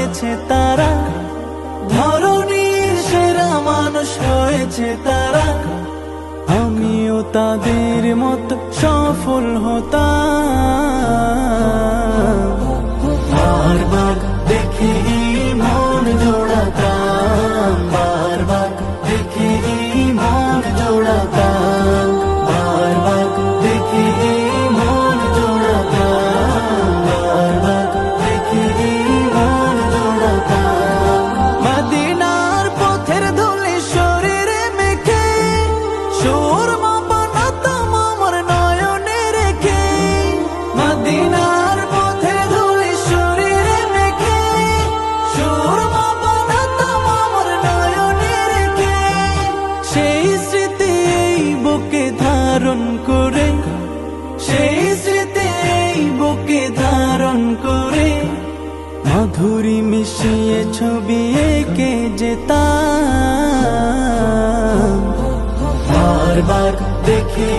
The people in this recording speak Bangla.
হয়েছে তারা, ধরনীর সেরা মানুষ হয়েছে তারা। আমিও তাদের মতো সফল হতাম, বারবার দেখে মন জোড়াতাম, বারবার দেখে মন জোড়াতাম, বারবার দেখে মন জোড়াতাম, বারবার দেখে মন জোড়াতাম। মদিনার পথের ধুলি শরীরে মেখে সুরমা বানাতাম আমার নয়নে রেখে, মদিনার পথের ধুলি শরীরে মেখে সুরমা বানাতাম আমার নয়নে রেখে। সেই স্মৃতি এই বুকে ধারণ করে, সেই স্মৃতি এই বুকে ধারণ করে, মাধুরী মিশিয়ে ছবি এঁকে যেতাম, বারবার দেখে